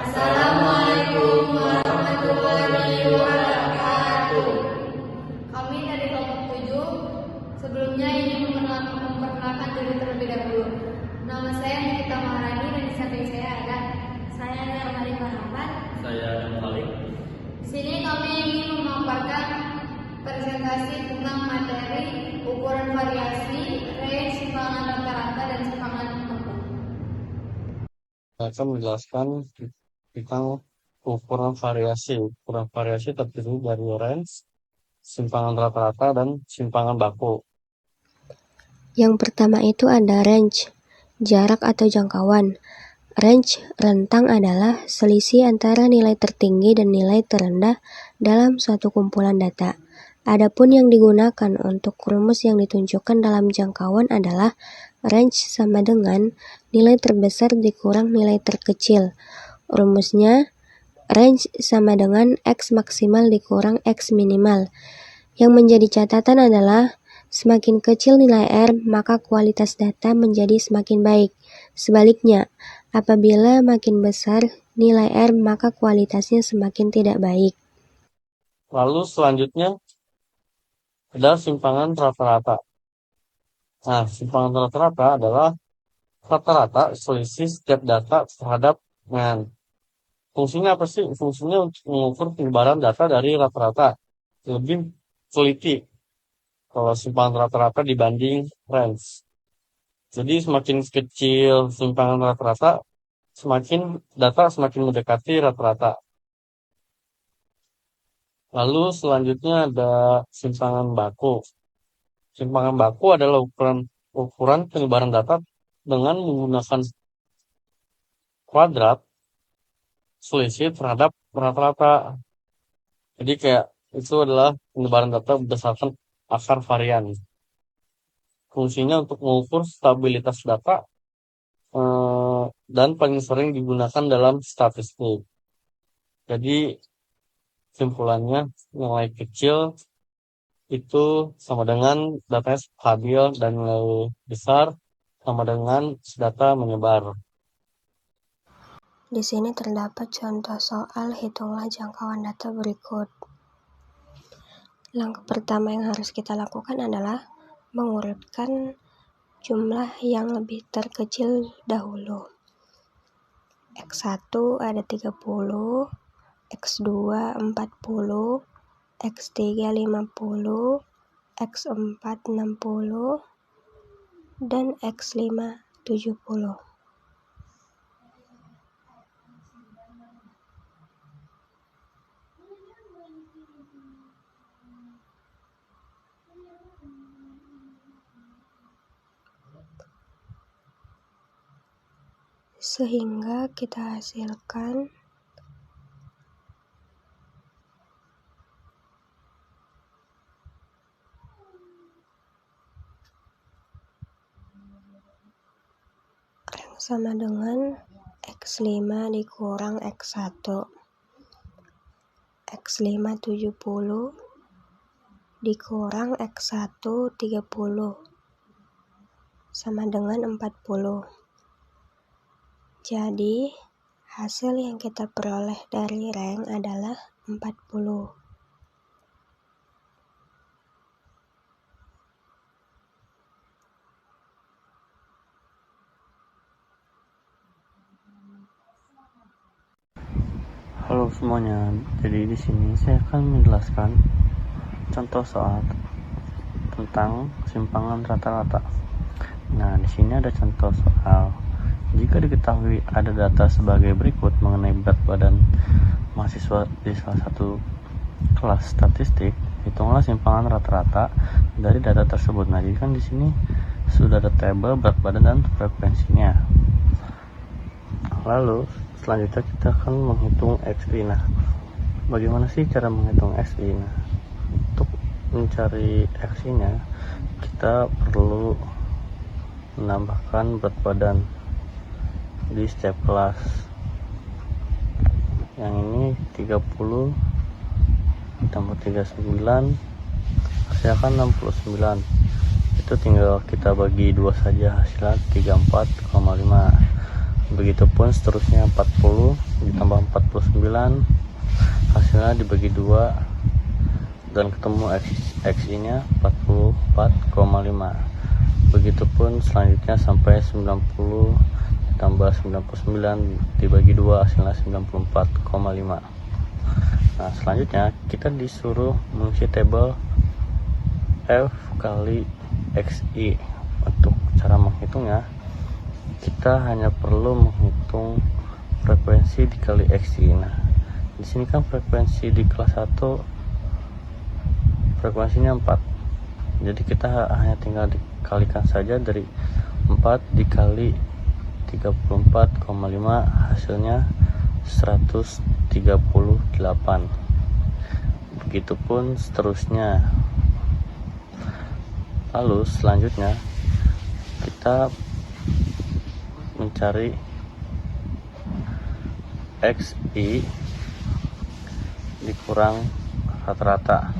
Assalamualaikum warahmatullahi wabarakatuh. Kami dari kelompok 7 sebelumnya ingin memperkenalkan diri terlebih dahulu. Nama saya Nikita Maharani dan di samping saya ada saya Nermari Rahman. Saya Malik. Di sini kami ingin memaparkan presentasi tentang materi ukuran variasi, range, simpangan rata-rata dan simpangan mampu. Saya akan menjelaskan tentang ukuran variasi. Ukuran variasi terdiri dari range, simpangan rata-rata, dan simpangan baku. Yang pertama itu ada range, jarak atau jangkauan. Range rentang adalah selisih antara nilai tertinggi dan nilai terendah dalam suatu kumpulan data. Adapun yang digunakan untuk rumus yang ditunjukkan dalam jangkauan adalah range sama dengan nilai terbesar dikurang nilai terkecil. Rumusnya, range sama dengan X maksimal dikurang X minimal. Yang menjadi catatan adalah semakin kecil nilai R, maka kualitas data menjadi semakin baik. Sebaliknya, apabila makin besar nilai R, maka kualitasnya semakin tidak baik. Lalu selanjutnya ada simpangan rata-rata. Nah, simpangan rata-rata adalah rata-rata selisih setiap data terhadap fungsinya apa sih? Fungsinya untuk mengukur penyebaran data dari rata-rata. Lebih teliti kalau simpangan rata-rata dibanding range. Jadi semakin kecil simpangan rata-rata, data semakin mendekati rata-rata. Lalu selanjutnya ada simpangan baku. Simpangan baku adalah ukuran penyebaran data dengan menggunakan kuadrat selisih terhadap rata-rata. Jadi kayak itu adalah penyebaran data berdasarkan akar varian. Fungsinya untuk mengukur stabilitas data dan paling sering digunakan dalam statistik. Jadi simpulannya nilai kecil itu sama dengan datanya stabil dan nilai besar sama dengan data menyebar. Di sini terdapat contoh soal hitunglah jangkauan data berikut. Langkah pertama yang harus kita lakukan adalah mengurutkan jumlah yang lebih terkecil dahulu. X1 ada 30, X2 40, X3 50, X4 60, dan X5 70. Sehingga kita hasilkan yang sama dengan X5 dikurang X1. X5 70 dikurang X1 30 sama dengan 40. Jadi, hasil yang kita peroleh dari rank adalah 40. Halo semuanya, jadi di sini saya akan menjelaskan contoh soal tentang simpangan rata-rata. Nah, di sini ada contoh soal. Jika diketahui ada data sebagai berikut mengenai berat badan mahasiswa di salah satu kelas statistik, hitunglah simpangan rata-rata dari data tersebut. Nah, jadi kan di sini sudah ada tabel berat badan dan frekuensinya. Lalu selanjutnya kita akan menghitung XI. Nah, bagaimana sih cara menghitung XI? Nah, untuk mencari XI-nya kita perlu menambahkan berat badan di setiap kelas. Yang ini 30 ditambah 39 hasilkan 69. Itu tinggal kita bagi 2 saja, hasilnya 34,5. Begitupun seterusnya 40 ditambah hasilnya dibagi 2 dan ketemu XI nya 44,5. Begitupun selanjutnya sampai 90 tambah 99 dibagi 2 hasilnya 94,5. Nah, selanjutnya kita disuruh mengisi tabel F kali XI. Untuk cara menghitungnya, kita hanya perlu menghitung frekuensi dikali XI. Nah, di sini kan frekuensi di kelas 1 frekuensinya 4. Jadi kita hanya tinggal dikalikan saja dari 4 dikali 34,5 hasilnya 138. Begitupun seterusnya. Lalu selanjutnya kita mencari XI dikurang rata-rata.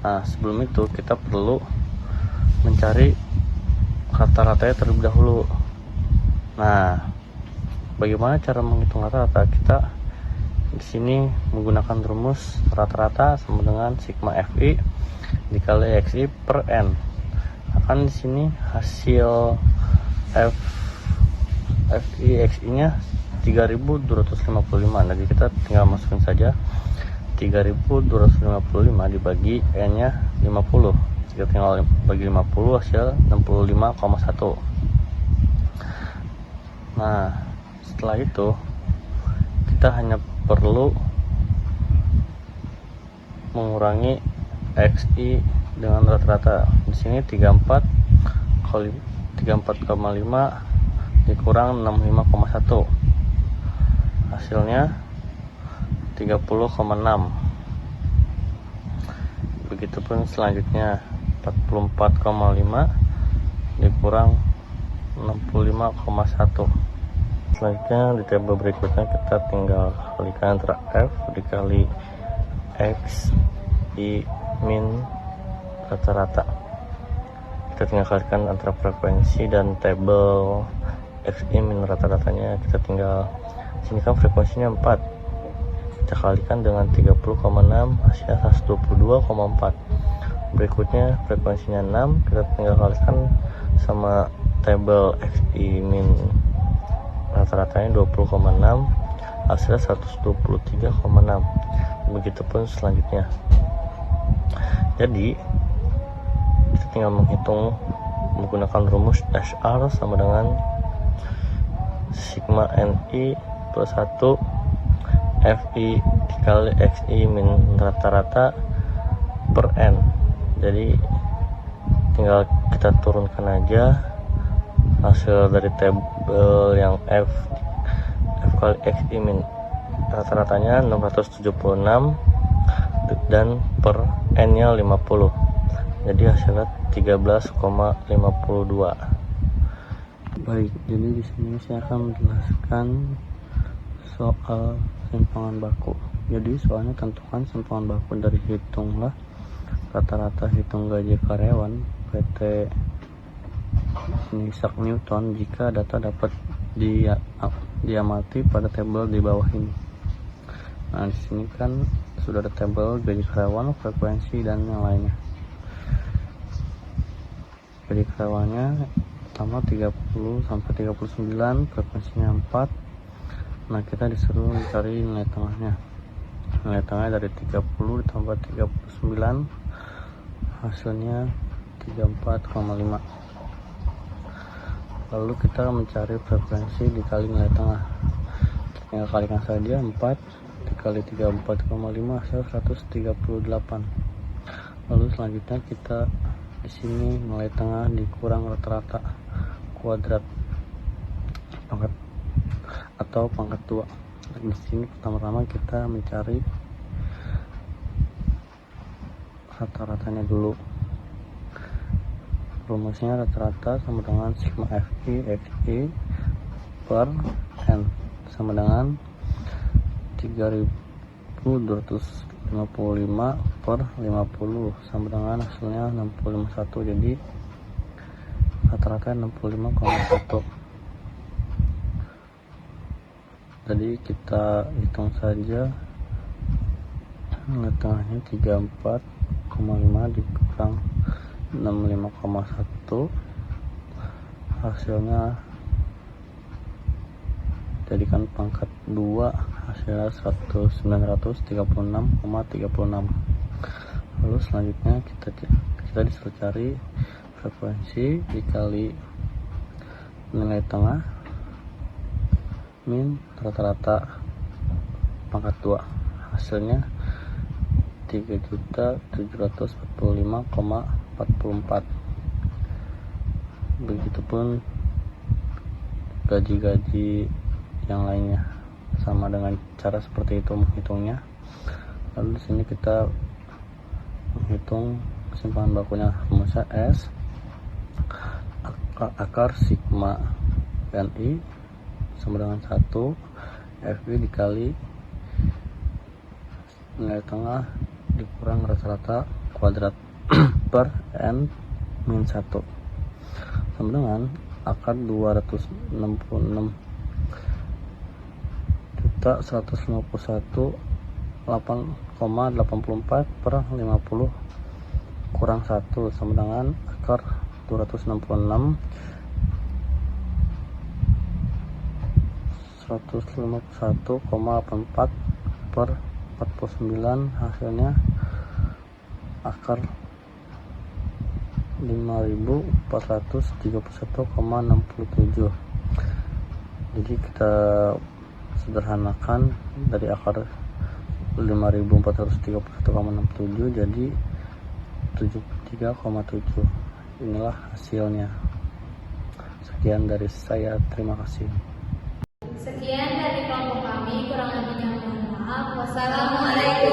Nah, sebelum itu kita perlu mencari rata-ratanya terlebih dahulu. Nah, bagaimana cara menghitung rata-rata? Kita di sini menggunakan rumus rata-rata sama dengan sigma Fi dikali XI per N. Akan di sini hasil Fi XI nya 3255. Jadi kita tinggal masukin saja 3255 dibagi N nya 50. Kita tinggal bagi 50 hasil 65,1. Nah, setelah itu kita hanya perlu mengurangi XI dengan rata-rata. Di sini 34,5 dikurang 65,1 hasilnya 30,6. Begitupun selanjutnya 44,5 dikurang 65,1. Selanjutnya di tabel berikutnya kita tinggal kalikan antara F dikali X I min rata-rata. Kita tinggal kalikan antara frekuensi dan tabel X I min rata-ratanya. Kita tinggal sini kan frekuensinya 4, kita kalikan dengan 30,6 hasilnya 122,4. Berikutnya frekuensinya 6, kita tinggal kalikan sama tabel X I min rata-ratanya 20,6 hasilnya 123,6. Begitupun selanjutnya. Jadi kita tinggal menghitung menggunakan rumus SR sama dengan sigma NI plus 1 Fi dikali XI min rata-rata per N. Jadi tinggal kita turunkan aja hasil dari tabel yang F kali XI min rata-ratanya 676 dan per N nya 50. Jadi hasilnya 13,52. Baik, jadi di sini saya akan menjelaskan soal simpangan baku. Jadi soalnya tentukan simpangan baku dari hitunglah rata-rata hitung gaji karyawan PT Isaac Newton jika data dapat diamati pada tabel di bawah ini. Nah, di sini kan sudah ada tabel gaji karyawan, frekuensi dan yang lainnya. Gaji karyawannya pertama 30 sampai 39, frekuensinya 4. Nah, kita disuruh mencari nilai tengahnya. Nilai tengah dari 30 ditambah 39 hasilnya 34,5. Lalu kita mencari frekuensi dikali nilai tengah. Tinggal kalikan saja 4 dikali 34,5 hasil 138. Lalu selanjutnya kita di sini nilai tengah dikurang rata-rata kuadrat pangkat atau pangkat 2. Di sini pertama-tama kita mencari rata-ratanya dulu. Rumusnya rata-rata sama dengan sigma Fi XI per N sama dengan 3255 per 50 sama dengan hasilnya 65,1. Jadi rata-rata 65,1. Jadi kita hitung saja nilai tengahnya 34,5 dikurang 65,1, hasilnya jadikan pangkat 2, hasilnya 936,36. Lalu selanjutnya kita disuruh cari frekuensi dikali nilai tengah min rata-rata pangkat 2, hasilnya 3.745,44. Begitupun gaji-gaji yang lainnya sama dengan cara seperti itu menghitungnya. Lalu di sini kita menghitung kesimpangan bakunya. Rumusnya S akar sigma NI sama dengan 1 FI dikali nilai tengah dikurang rata-rata kuadrat per N min 1 sama dengan akar 266.151,84 per 50 kurang 1 sama dengan akar 251,84 per 49, hasilnya akar 5.431,67. Jadi kita sederhanakan dari akar 5.431,67 jadi 73,7. Inilah hasilnya. Sekian dari saya, terima kasih. Sekian dari kelompok kami, kurang lebihnya mohon maaf. Wassalamualaikum